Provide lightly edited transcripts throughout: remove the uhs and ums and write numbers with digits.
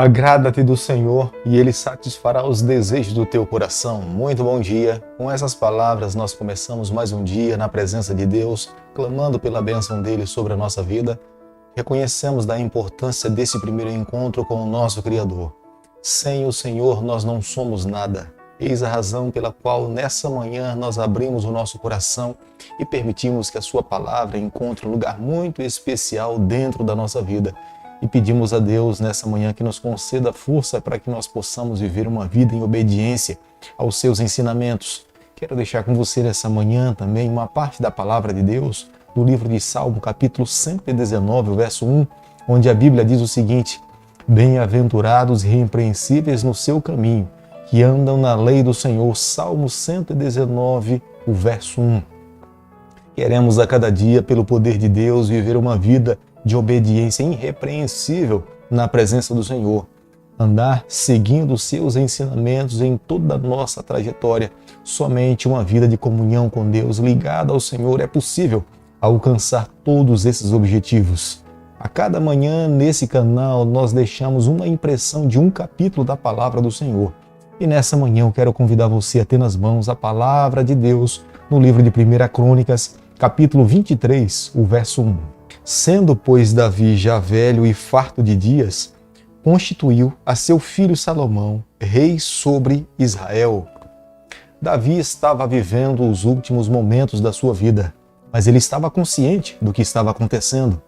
Agrada-te do Senhor e Ele satisfará os desejos do teu coração. Muito bom dia. Com essas palavras nós começamos mais um dia na presença de Deus, clamando pela bênção dEle sobre a nossa vida. Reconhecemos da importância desse primeiro encontro com o nosso Criador. Sem o Senhor nós não somos nada. Eis a razão pela qual nessa manhã nós abrimos o nosso coração e permitimos que a sua palavra encontre um lugar muito especial dentro da nossa vida. E pedimos a Deus nessa manhã que nos conceda força para que nós possamos viver uma vida em obediência aos seus ensinamentos. Quero deixar com você nessa manhã também uma parte da palavra de Deus do livro de Salmo, capítulo 119, verso 1, onde a Bíblia diz o seguinte: Bem-aventurados e irrepreensíveis no seu caminho, que andam na lei do Senhor. Salmo 119, o verso 1. Queremos a cada dia, pelo poder de Deus, viver uma vida de obediência irrepreensível na presença do Senhor. Andar seguindo os seus ensinamentos em toda a nossa trajetória. Somente uma vida de comunhão com Deus ligada ao Senhor é possível alcançar todos esses objetivos. A cada manhã nesse canal nós deixamos uma impressão de um capítulo da palavra do Senhor. E nessa manhã eu quero convidar você a ter nas mãos a palavra de Deus no livro de 1 Crônicas, capítulo 23, o verso 1. Sendo, pois, Davi já velho e farto de dias, constituiu a seu filho Salomão rei sobre Israel. Davi estava vivendo os últimos momentos da sua vida, mas ele estava consciente do que estava acontecendo.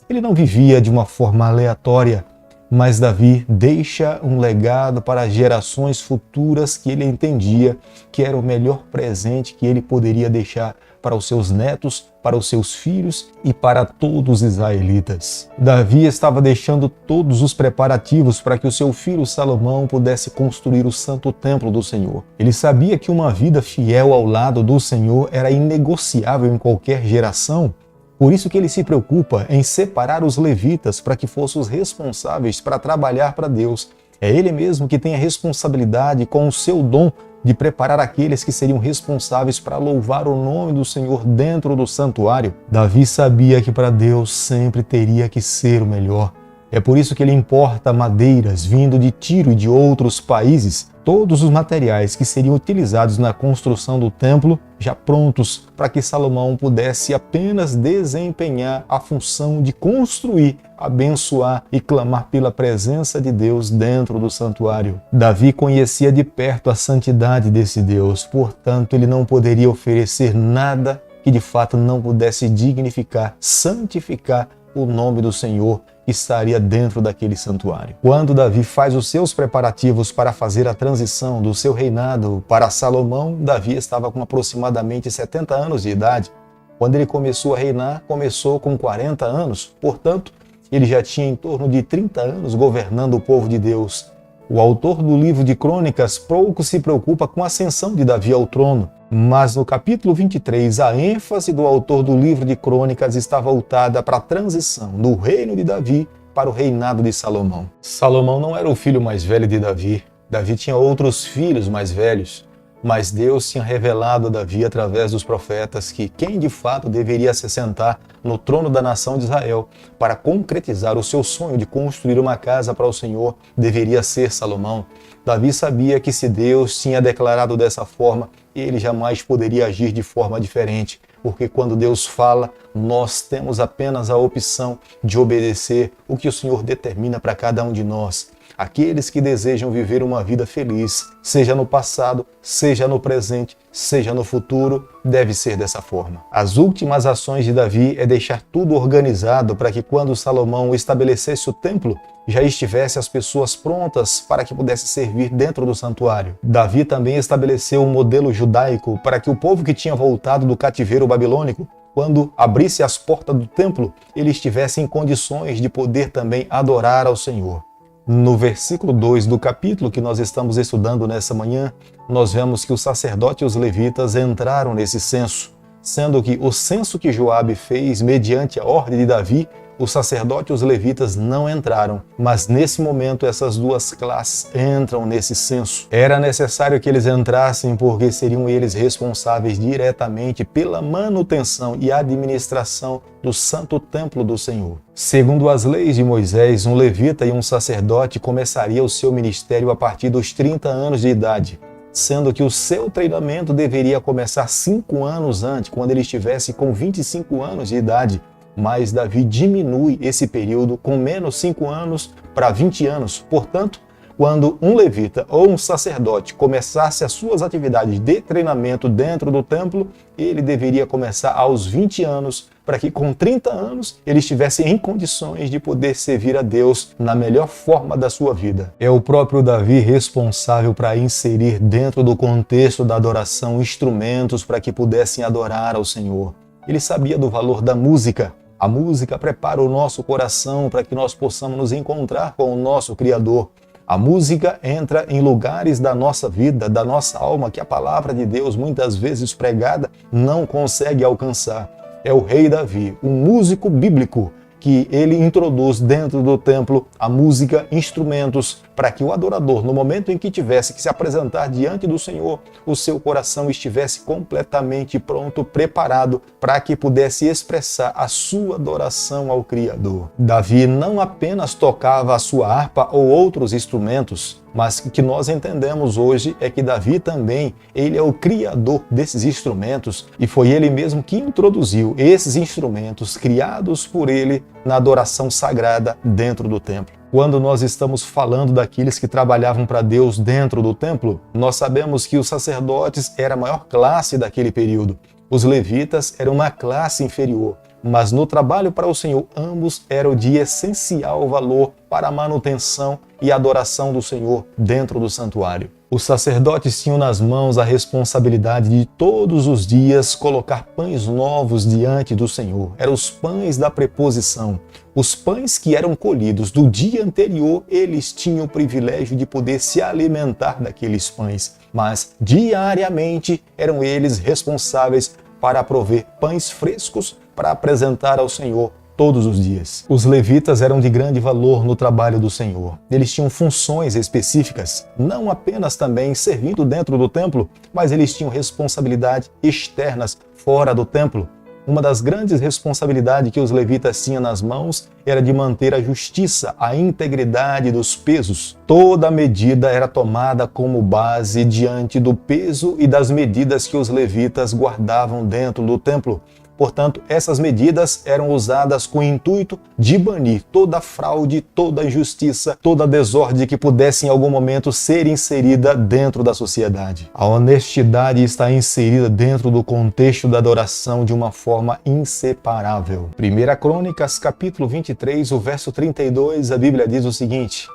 Ele não vivia de uma forma aleatória, mas Davi deixa um legado para as gerações futuras que ele entendia que era o melhor presente que ele poderia deixar para os seus netos, para os seus filhos e para todos os israelitas. Davi estava deixando todos os preparativos para que o seu filho Salomão pudesse construir o santo templo do Senhor. Ele sabia que uma vida fiel ao lado do Senhor era inegociável em qualquer geração. Por isso que ele se preocupa em separar os levitas para que fossem os responsáveis para trabalhar para Deus. É ele mesmo que tem a responsabilidade com o seu dom de preparar aqueles que seriam responsáveis para louvar o nome do Senhor dentro do santuário. Davi sabia que para Deus sempre teria que ser o melhor. É por isso que ele importa madeiras vindo de Tiro e de outros países, todos os materiais que seriam utilizados na construção do templo, já prontos para que Salomão pudesse apenas desempenhar a função de construir, abençoar e clamar pela presença de Deus dentro do santuário. Davi conhecia de perto a santidade desse Deus, portanto ele não poderia oferecer nada que de fato não pudesse dignificar, santificar o nome do Senhor que estaria dentro daquele santuário. Quando Davi faz os seus preparativos para fazer a transição do seu reinado para Salomão, Davi estava com aproximadamente 70 anos de idade. Quando ele começou a reinar, começou com 40 anos, portanto, ele já tinha em torno de 30 anos governando o povo de Deus. O autor do livro de Crônicas pouco se preocupa com a ascensão de Davi ao trono, mas no capítulo 23, a ênfase do autor do livro de Crônicas está voltada para a transição do reino de Davi para o reinado de Salomão. Salomão não era o filho mais velho de Davi. Davi tinha outros filhos mais velhos, mas Deus tinha revelado a Davi através dos profetas que quem de fato deveria se sentar no trono da nação de Israel para concretizar o seu sonho de construir uma casa para o Senhor deveria ser Salomão. Davi sabia que se Deus tinha declarado dessa forma, ele jamais poderia agir de forma diferente, porque quando Deus fala, nós temos apenas a opção de obedecer o que o Senhor determina para cada um de nós. Aqueles que desejam viver uma vida feliz, seja no passado, seja no presente, seja no futuro, deve ser dessa forma. As últimas ações de Davi é deixar tudo organizado para que quando Salomão estabelecesse o templo, já estivesse as pessoas prontas para que pudesse servir dentro do santuário. Davi também estabeleceu um modelo judaico para que o povo que tinha voltado do cativeiro babilônico, quando abrisse as portas do templo, ele estivesse em condições de poder também adorar ao Senhor. No versículo 2 do capítulo que nós estamos estudando nessa manhã, nós vemos que os sacerdotes e os levitas entraram nesse censo, sendo que o censo que Joabe fez mediante a ordem de Davi, o sacerdote e os levitas não entraram, mas nesse momento essas duas classes entram nesse censo. Era necessário que eles entrassem porque seriam eles responsáveis diretamente pela manutenção e administração do santo templo do Senhor. Segundo as leis de Moisés, um levita e um sacerdote começaria o seu ministério a partir dos 30 anos de idade, sendo que o seu treinamento deveria começar 5 anos antes, quando ele estivesse com 25 anos de idade. Mas Davi diminui esse período com menos 5 anos para 20 anos. Portanto, quando um levita ou um sacerdote começasse as suas atividades de treinamento dentro do templo, ele deveria começar aos 20 anos, para que com 30 anos ele estivesse em condições de poder servir a Deus na melhor forma da sua vida. É o próprio Davi responsável para inserir dentro do contexto da adoração instrumentos para que pudessem adorar ao Senhor. Ele sabia do valor da música. A música prepara o nosso coração para que nós possamos nos encontrar com o nosso Criador. A música entra em lugares da nossa vida, da nossa alma, que a palavra de Deus, muitas vezes pregada, não consegue alcançar. É o rei Davi, um músico bíblico, que ele introduz dentro do templo a música, instrumentos, para que o adorador, no momento em que tivesse que se apresentar diante do Senhor, o seu coração estivesse completamente pronto, preparado, para que pudesse expressar a sua adoração ao Criador. Davi não apenas tocava a sua harpa ou outros instrumentos, mas o que nós entendemos hoje é que Davi também, ele é o criador desses instrumentos e foi ele mesmo que introduziu esses instrumentos criados por ele na adoração sagrada dentro do templo. Quando nós estamos falando daqueles que trabalhavam para Deus dentro do templo, nós sabemos que os sacerdotes eram a maior classe daquele período. Os levitas eram uma classe inferior. Mas no trabalho para o Senhor, ambos eram de essencial valor para a manutenção e adoração do Senhor dentro do santuário. Os sacerdotes tinham nas mãos a responsabilidade de todos os dias colocar pães novos diante do Senhor. Eram os pães da preposição. Os pães que eram colhidos do dia anterior, eles tinham o privilégio de poder se alimentar daqueles pães. Mas diariamente eram eles responsáveis para prover pães frescos para apresentar ao Senhor todos os dias. Os levitas eram de grande valor no trabalho do Senhor. Eles tinham funções específicas, não apenas também servindo dentro do templo, mas eles tinham responsabilidades externas fora do templo. Uma das grandes responsabilidades que os levitas tinham nas mãos era de manter a justiça, a integridade dos pesos. Toda medida era tomada como base diante do peso e das medidas que os levitas guardavam dentro do templo. Portanto, essas medidas eram usadas com o intuito de banir toda fraude, toda injustiça, toda desordem que pudesse em algum momento ser inserida dentro da sociedade. A honestidade está inserida dentro do contexto da adoração de uma forma inseparável. 1 Crônicas, capítulo 23, o verso 32, a Bíblia diz o seguinte: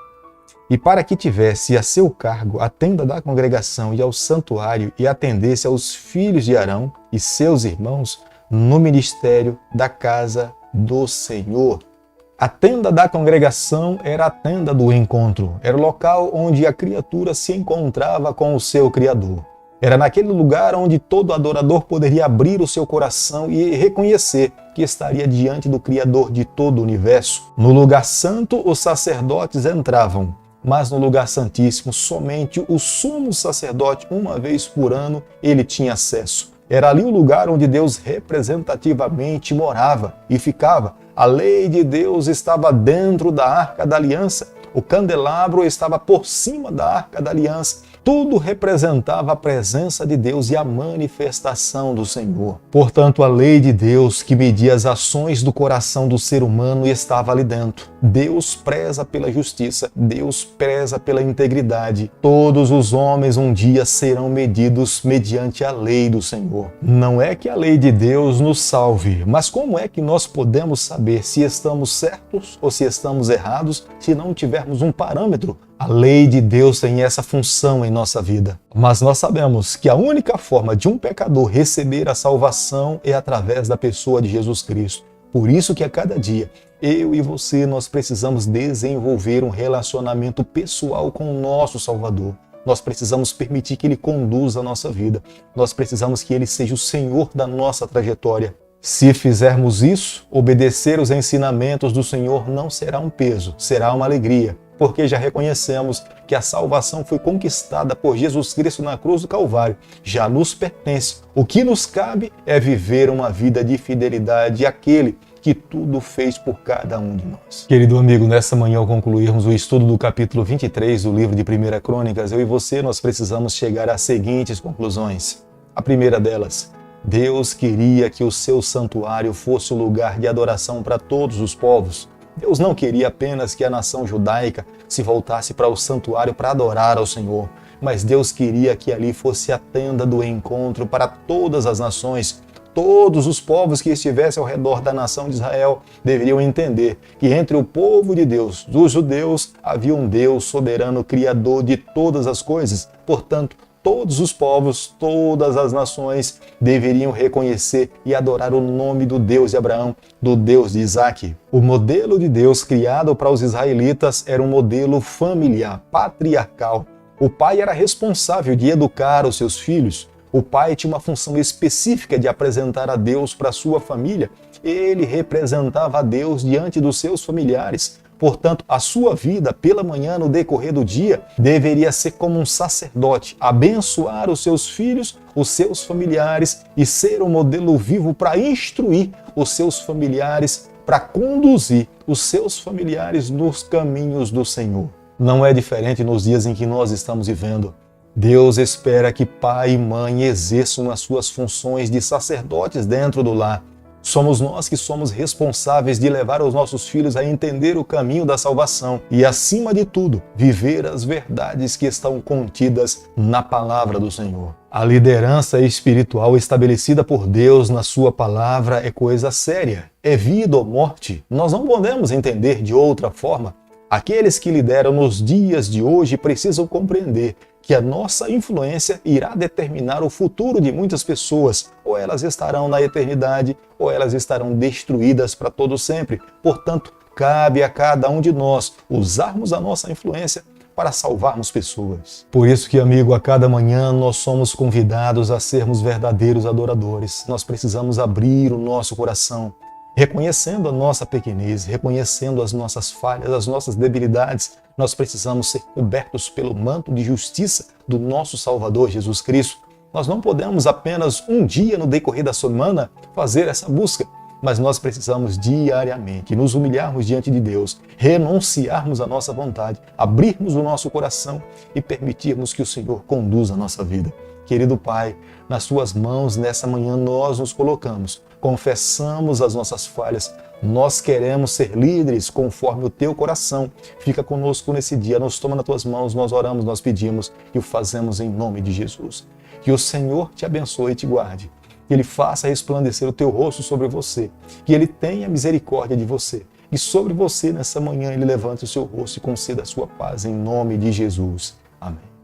E para que tivesse a seu cargo a tenda da congregação e ao santuário e atendesse aos filhos de Arão e seus irmãos, no ministério da casa do Senhor. A tenda da congregação era a tenda do encontro, era o local onde a criatura se encontrava com o seu Criador. Era naquele lugar onde todo adorador poderia abrir o seu coração e reconhecer que estaria diante do Criador de todo o universo. No lugar santo, os sacerdotes entravam, mas no lugar santíssimo, somente o sumo sacerdote, uma vez por ano, ele tinha acesso. Era ali o lugar onde Deus representativamente morava e ficava. A lei de Deus estava dentro da Arca da Aliança. O candelabro estava por cima da Arca da Aliança. Tudo representava a presença de Deus e a manifestação do Senhor. Portanto, a lei de Deus que media as ações do coração do ser humano estava ali dentro. Deus preza pela justiça, Deus preza pela integridade. Todos os homens um dia serão medidos mediante a lei do Senhor. Não é que a lei de Deus nos salve, mas como é que nós podemos saber se estamos certos ou se estamos errados se não tivermos um parâmetro? A lei de Deus tem essa função em nossa vida. Mas nós sabemos que a única forma de um pecador receber a salvação é através da pessoa de Jesus Cristo. Por isso que a cada dia, eu e você, nós precisamos desenvolver um relacionamento pessoal com o nosso Salvador. Nós precisamos permitir que Ele conduza a nossa vida. Nós precisamos que Ele seja o Senhor da nossa trajetória. Se fizermos isso, obedecer os ensinamentos do Senhor não será um peso, será uma alegria, porque já reconhecemos que a salvação foi conquistada por Jesus Cristo na cruz do Calvário, já nos pertence. O que nos cabe é viver uma vida de fidelidade àquele que tudo fez por cada um de nós. Querido amigo, nessa manhã, ao concluirmos o estudo do capítulo 23 do livro de 1 Crônicas, eu e você, nós precisamos chegar às seguintes conclusões. A primeira delas: Deus queria que o seu santuário fosse o lugar de adoração para todos os povos. Deus não queria apenas que a nação judaica se voltasse para o santuário para adorar ao Senhor, mas Deus queria que ali fosse a tenda do encontro para todas as nações. Todos os povos que estivessem ao redor da nação de Israel deveriam entender que entre o povo de Deus, dos judeus, havia um Deus soberano, criador de todas as coisas. Portanto, todos os povos, todas as nações deveriam reconhecer e adorar o nome do Deus de Abraão, do Deus de Isaac. O modelo de Deus criado para os israelitas era um modelo familiar, patriarcal. O pai era responsável de educar os seus filhos. O pai tinha uma função específica de apresentar a Deus para a sua família. Ele representava a Deus diante dos seus familiares. Portanto, a sua vida pela manhã, no decorrer do dia, deveria ser como um sacerdote, abençoar os seus filhos, os seus familiares e ser um modelo vivo para instruir os seus familiares, para conduzir os seus familiares nos caminhos do Senhor. Não é diferente nos dias em que nós estamos vivendo. Deus espera que pai e mãe exerçam as suas funções de sacerdotes dentro do lar. Somos nós que somos responsáveis de levar os nossos filhos a entender o caminho da salvação e, acima de tudo, viver as verdades que estão contidas na palavra do Senhor. A liderança espiritual estabelecida por Deus na sua palavra é coisa séria, é vida ou morte. Nós não podemos entender de outra forma. Aqueles que lideram nos dias de hoje precisam compreender que a nossa influência irá determinar o futuro de muitas pessoas. Ou elas estarão na eternidade, ou elas estarão destruídas para todo sempre. Portanto, cabe a cada um de nós usarmos a nossa influência para salvarmos pessoas. Por isso que, amigo, a cada manhã nós somos convidados a sermos verdadeiros adoradores. Nós precisamos abrir o nosso coração, reconhecendo a nossa pequenez, reconhecendo as nossas falhas, as nossas debilidades. Nós precisamos ser cobertos pelo manto de justiça do nosso Salvador Jesus Cristo. Nós não podemos apenas um dia no decorrer da semana fazer essa busca, mas nós precisamos diariamente nos humilharmos diante de Deus, renunciarmos à nossa vontade, abrirmos o nosso coração e permitirmos que o Senhor conduza a nossa vida. Querido Pai, nas Suas mãos nessa manhã nós nos colocamos, confessamos as nossas falhas, nós queremos ser líderes conforme o Teu coração. Fica conosco nesse dia, nos toma nas Tuas mãos, nós oramos, nós pedimos e o fazemos em nome de Jesus. Que o Senhor te abençoe e te guarde, que Ele faça resplandecer o Teu rosto sobre você, que Ele tenha misericórdia de você e sobre você nessa manhã Ele levante o seu rosto e conceda a sua paz em nome de Jesus. Amém.